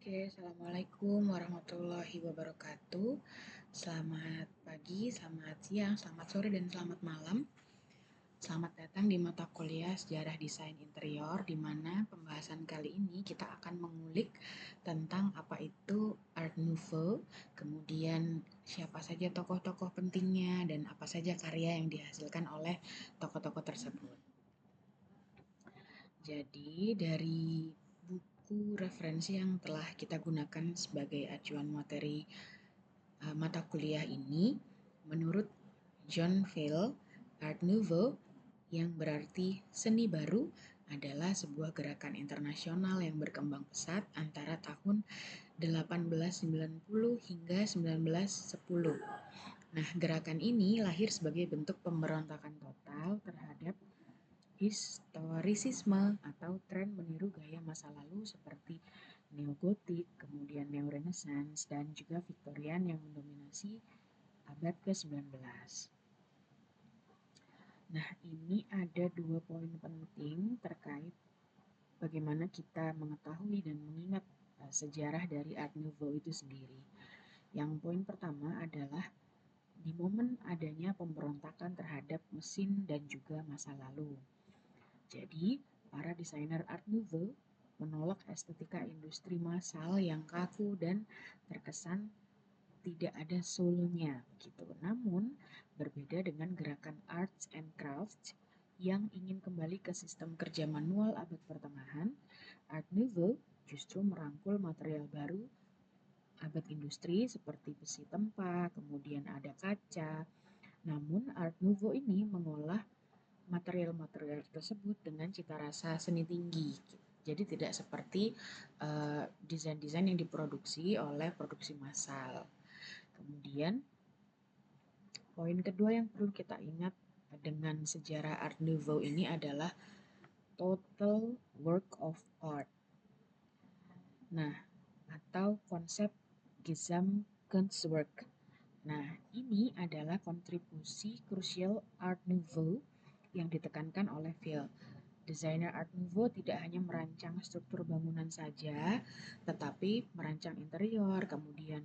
Oke, Assalamualaikum warahmatullahi wabarakatuh. Selamat pagi, selamat siang, selamat sore, dan selamat malam. Selamat datang di mata kuliah Sejarah Desain Interior, di mana pembahasan kali ini kita akan mengulik tentang apa itu Art Nouveau, kemudian siapa saja tokoh-tokoh pentingnya, dan apa saja karya yang dihasilkan oleh tokoh-tokoh tersebut. Jadi, dari buku referensi yang telah kita gunakan sebagai acuan materi mata kuliah ini, menurut John Phil, Art Nouveau yang berarti seni baru adalah sebuah gerakan internasional yang berkembang pesat antara tahun 1890 hingga 1910. Nah, gerakan ini lahir sebagai bentuk pemberontakan total terhadap historisisme atau tren meniru gaya masa lalu seperti Neo-Gotik, kemudian Neo-Renaissance, dan juga Victorian yang mendominasi abad ke-19. Nah, ini ada 2 poin penting terkait bagaimana kita mengetahui dan mengingat sejarah dari Art Nouveau itu sendiri. Yang poin pertama adalah di momen adanya pemberontakan terhadap mesin dan juga masa lalu. Jadi, para desainer Art Nouveau menolak estetika industri massal yang kaku dan terkesan tidak ada soul-nya gitu. Namun, berbeda dengan gerakan arts and crafts yang ingin kembali ke sistem kerja manual abad pertengahan, Art Nouveau justru merangkul material baru abad industri seperti besi tempa, kemudian ada kaca. Namun, Art Nouveau ini mengolah material-material tersebut dengan cita rasa seni tinggi. Jadi tidak seperti desain-desain yang diproduksi oleh produksi massal. Kemudian poin kedua yang perlu kita ingat dengan sejarah Art Nouveau ini adalah total work of art. Nah, atau konsep Gesamtkunstwerk. Nah, ini adalah kontribusi krusial Art Nouveau yang ditekankan oleh Phil. Desainer Art Nouveau tidak hanya merancang struktur bangunan saja, tetapi merancang interior, kemudian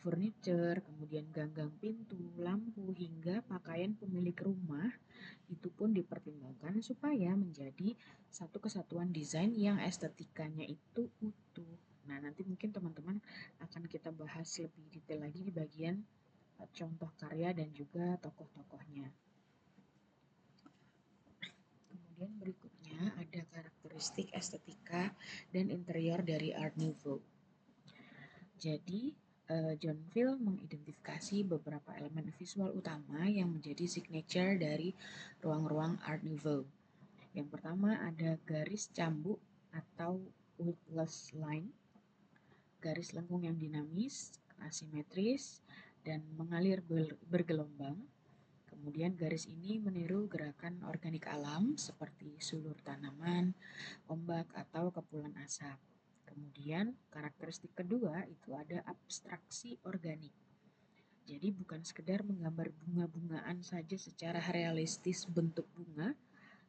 furniture, kemudian ganggang pintu, lampu, hingga pakaian pemilik rumah itu pun dipertimbangkan supaya menjadi satu kesatuan desain yang estetikanya itu utuh. Nah, nanti mungkin teman-teman akan kita bahas lebih detail lagi di bagian contoh karya dan juga tokoh-tokohnya. Kemudian berikutnya ada karakteristik estetika dan interior dari Art Nouveau. Jadi, John Phil mengidentifikasi beberapa elemen visual utama yang menjadi signature dari ruang-ruang Art Nouveau. Yang pertama ada garis cambuk atau weightless line, garis lengkung yang dinamis, asimetris, dan mengalir bergelombang. Kemudian garis ini meniru gerakan organik alam seperti sulur tanaman, ombak, atau kepulan asap. Kemudian karakteristik kedua itu ada abstraksi organik. Jadi bukan sekedar menggambar bunga-bungaan saja secara realistis bentuk bunga,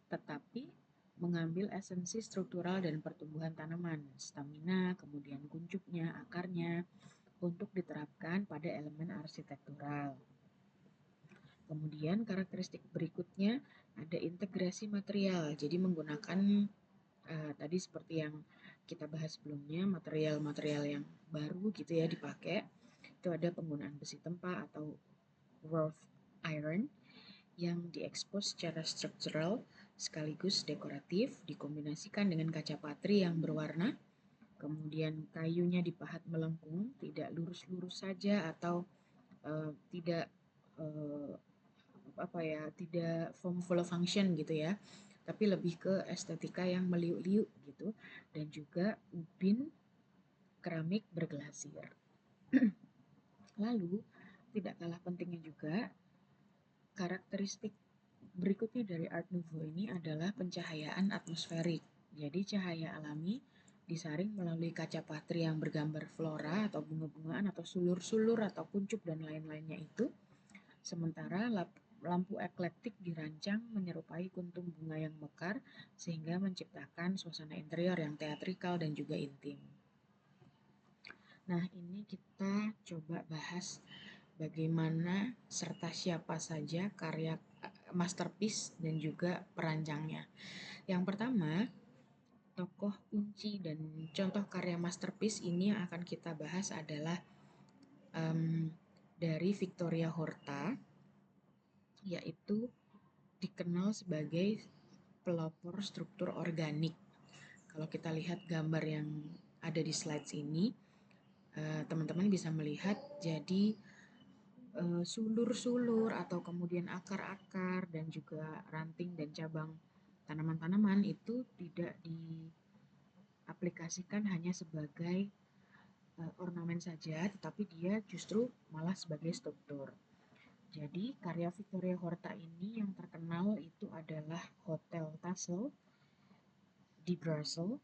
tetapi mengambil esensi struktural dan pertumbuhan tanaman, stamina, kemudian kuncupnya, akarnya, untuk diterapkan pada elemen arsitektural. Kemudian karakteristik berikutnya ada integrasi material, jadi menggunakan tadi seperti yang kita bahas sebelumnya, material-material yang baru gitu ya dipakai. Itu ada penggunaan besi tempa atau wrought iron yang diekspos secara struktural sekaligus dekoratif, dikombinasikan dengan kaca patri yang berwarna. Kemudian kayunya dipahat melengkung, tidak lurus-lurus saja atau tidak tidak full function gitu ya, tapi lebih ke estetika yang meliuk-liuk gitu, dan juga ubin keramik berglasir. Lalu tidak kalah pentingnya juga karakteristik berikutnya dari Art Nouveau ini adalah pencahayaan atmosferik. Jadi cahaya alami disaring melalui kaca patri yang bergambar flora atau bunga-bungaan atau sulur-sulur atau kuncup dan lain-lainnya itu. Sementara lampu eklektik dirancang menyerupai kuntum bunga yang mekar sehingga menciptakan suasana interior yang teatrikal dan juga intim. Nah, ini kita coba bahas bagaimana serta siapa saja karya masterpiece dan juga perancangnya. Yang pertama, tokoh kunci dan contoh karya masterpiece ini yang akan kita bahas adalah dari Victoria Horta, yaitu dikenal sebagai pelopor struktur organik. Kalau kita lihat gambar yang ada di slides ini, teman-teman bisa melihat jadi sulur-sulur atau kemudian akar-akar dan juga ranting dan cabang tanaman-tanaman itu tidak diaplikasikan hanya sebagai ornamen saja, tetapi dia justru malah sebagai struktur. Jadi karya Victoria Horta ini yang terkenal itu adalah Hotel Tassel di Brussels,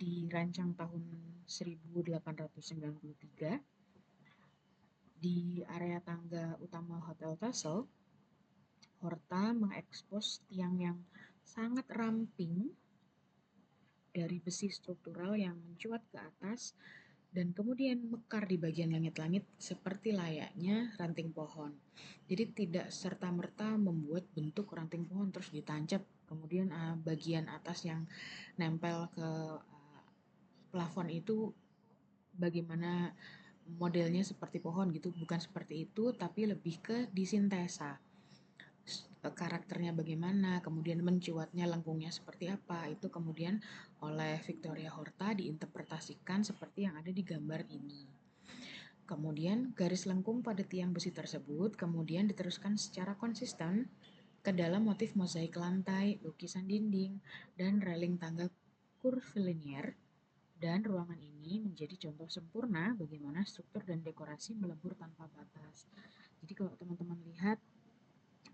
dirancang tahun 1893. Di area tangga utama Hotel Tassel, Horta mengekspos tiang yang sangat ramping dari besi struktural yang mencuat ke atas dan kemudian mekar di bagian langit-langit seperti layaknya ranting pohon. Jadi tidak serta-merta membuat bentuk ranting pohon terus ditancap, kemudian bagian atas yang nempel ke plafon itu bagaimana modelnya seperti pohon gitu, bukan seperti itu, tapi lebih ke disintesa. Karakternya bagaimana, kemudian mencuatnya lengkungnya seperti apa, itu kemudian oleh Victoria Horta diinterpretasikan seperti yang ada di gambar ini. Kemudian garis lengkung pada tiang besi tersebut kemudian diteruskan secara konsisten ke dalam motif mozaik lantai, lukisan dinding, dan railing tangga curvilinear, dan ruangan ini menjadi contoh sempurna bagaimana struktur dan dekorasi melebur tanpa batas. Jadi kalau teman-teman lihat,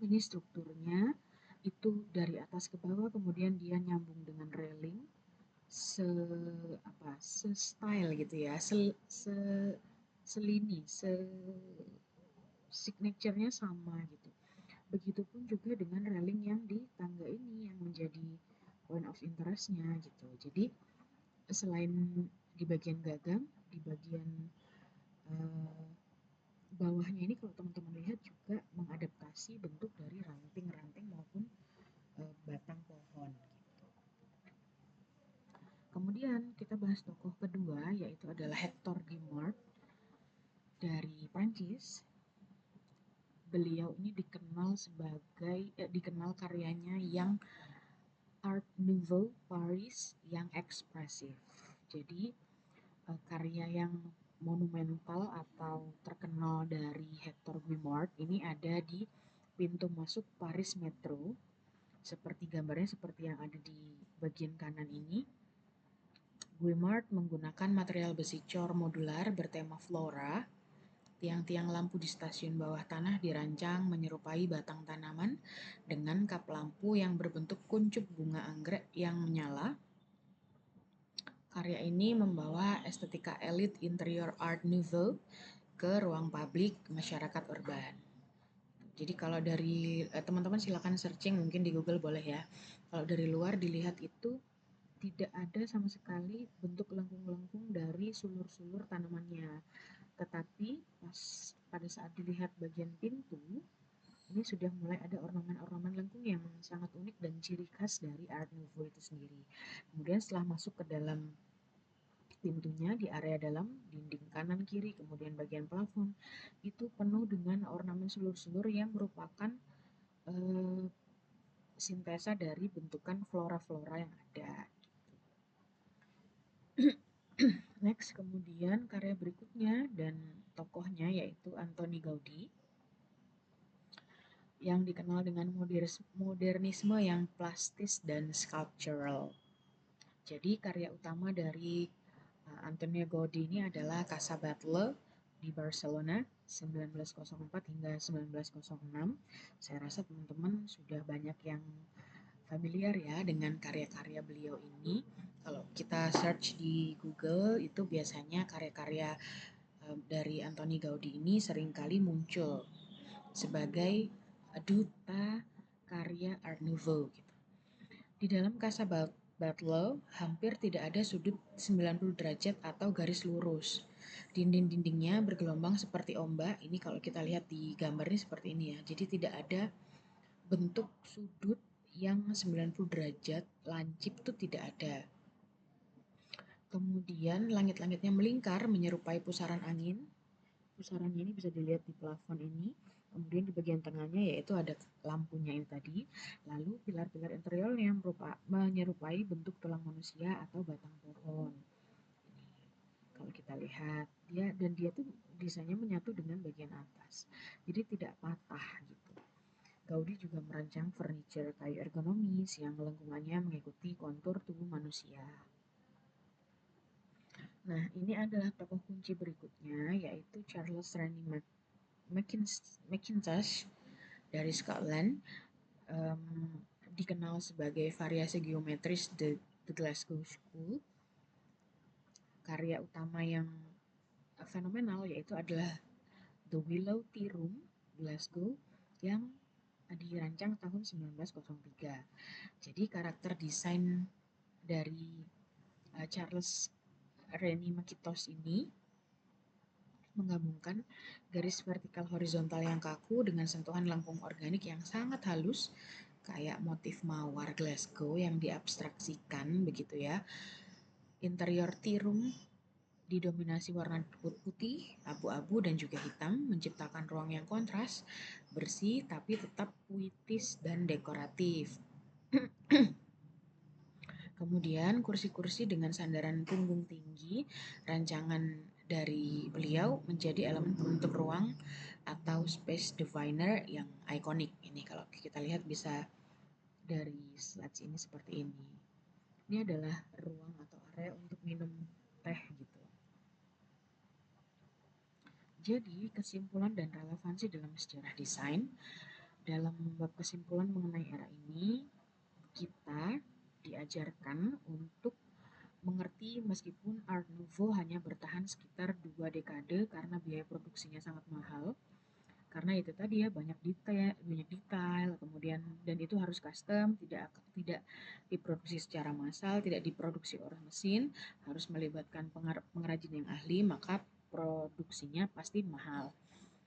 ini strukturnya itu dari atas ke bawah, kemudian dia nyambung dengan railing, style gitu ya, selini, signature-nya sama gitu. Begitupun juga dengan railing yang di tangga ini yang menjadi point of interest-nya gitu. Jadi selain di bagian gagang, di bagian uh, bawahnya ini kalau teman-teman lihat juga mengadaptasi bentuk dari ranting-ranting maupun batang pohon gitu. Kemudian kita bahas tokoh kedua, yaitu adalah Hector Guimard dari Prancis. Beliau ini dikenal karyanya yang Art Nouveau Paris yang ekspresif. Jadi karya yang monumental atau terkenal dari Hector Guimard ini ada di pintu masuk Paris Metro, seperti gambarnya seperti yang ada di bagian kanan ini. Guimard menggunakan material besi cor modular bertema flora. Tiang-tiang lampu di stasiun bawah tanah dirancang menyerupai batang tanaman dengan kap lampu yang berbentuk kuncup bunga anggrek yang menyala. Karya ini membawa estetika elit interior Art Nouveau ke ruang publik masyarakat urban. Jadi kalau dari teman-teman silakan searching mungkin di Google boleh ya. Kalau dari luar dilihat itu tidak ada sama sekali bentuk lengkung-lengkung dari sulur-sulur tanamannya. Tetapi pada saat dilihat bagian pintu, ini sudah mulai ada ornamen-ornamen lengkung yang sangat unik dan ciri khas dari Art Nouveau itu sendiri. Kemudian setelah masuk ke dalam pintunya, di area dalam dinding kanan kiri, kemudian bagian plafon, itu penuh dengan ornamen sulur-sulur yang merupakan sintesa dari bentukan flora-flora yang ada. Next, kemudian karya berikutnya dan tokohnya yaitu Antoni Gaudi yang dikenal dengan modernisme yang plastis dan sculptural. Jadi karya utama dari Antonio Gaudi ini adalah Casa Batlle di Barcelona 1904 hingga 1906. Saya rasa teman-teman sudah banyak yang familiar ya dengan karya-karya beliau ini. Kalau kita search di Google itu biasanya karya-karya dari Antoni Gaudi ini seringkali muncul sebagai duta karya Art Nouveau gitu. Di dalam Casa Batlle hampir tidak ada sudut 90 derajat atau garis lurus. Dinding-dindingnya bergelombang seperti ombak. Ini kalau kita lihat di gambar ini seperti ini ya. Jadi tidak ada bentuk sudut yang 90 derajat lancip, itu tidak ada. Kemudian langit-langitnya melingkar menyerupai pusaran angin. Pusarannya ini bisa dilihat di plafon ini. Kemudian di bagian tengahnya yaitu ada lampunya ini tadi. Lalu pilar-pilar interiornya menyerupai bentuk tulang manusia atau batang pohon. Kalau kita lihat dia tuh desainnya menyatu dengan bagian atas. Jadi tidak patah gitu. Gaudi juga merancang furniture kayu ergonomis yang lengkungannya mengikuti kontur tubuh manusia. Nah, ini adalah tokoh kunci berikutnya, yaitu Charles Rennie Mackintosh dari Scotland, dikenal sebagai variasi geometris The Glasgow School. Karya utama yang fenomenal yaitu adalah The Willow Tea Room, Glasgow, yang dirancang tahun 1903. Jadi karakter desain dari Charles Rennie Mackintosh ini menggabungkan garis vertikal horizontal yang kaku dengan sentuhan lengkung organik yang sangat halus, kayak motif mawar Glasgow yang diabstraksikan begitu ya. Interior tea room didominasi warna putih, abu-abu, dan juga hitam, menciptakan ruang yang kontras, bersih, tapi tetap puitis dan dekoratif. Kemudian kursi-kursi dengan sandaran punggung tinggi, rancangan dari beliau menjadi elemen pembentuk ruang atau space diviner yang ikonik. Ini kalau kita lihat bisa dari slides ini seperti ini. Ini adalah ruang atau area untuk minum teh gitu. Jadi, kesimpulan dan relevansi dalam sejarah desain, dalam bab kesimpulan mengenai era ini, kita diajarkan untuk mengerti meskipun Art Nouveau hanya bertahan sekitar 2 dekade karena biaya produksinya sangat mahal. Karena itu tadi ya, banyak detail, kemudian dan itu harus custom, tidak diproduksi secara massal, tidak diproduksi oleh mesin, harus melibatkan pengrajin yang ahli, maka produksinya pasti mahal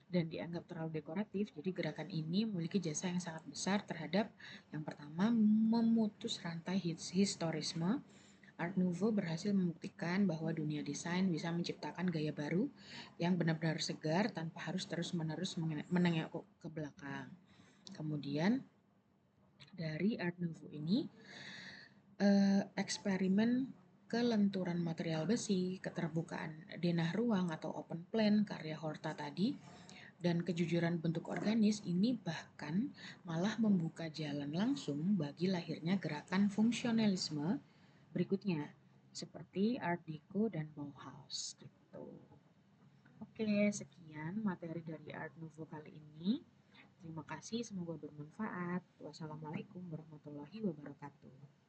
dan dianggap terlalu dekoratif. Jadi gerakan ini memiliki jasa yang sangat besar terhadap yang pertama, memutus rantai historisme. Art Nouveau berhasil membuktikan bahwa dunia desain bisa menciptakan gaya baru yang benar-benar segar tanpa harus terus-menerus menengok ke belakang. Kemudian dari Art Nouveau ini eksperimen kelenturan material besi, keterbukaan denah ruang atau open plan karya Horta tadi, dan kejujuran bentuk organis ini bahkan malah membuka jalan langsung bagi lahirnya gerakan fungsionalisme berikutnya, seperti Art Deco dan Bauhaus gitu. Oke, sekian materi dari Art Nouveau kali ini. Terima kasih, semoga bermanfaat. Wassalamualaikum warahmatullahi wabarakatuh.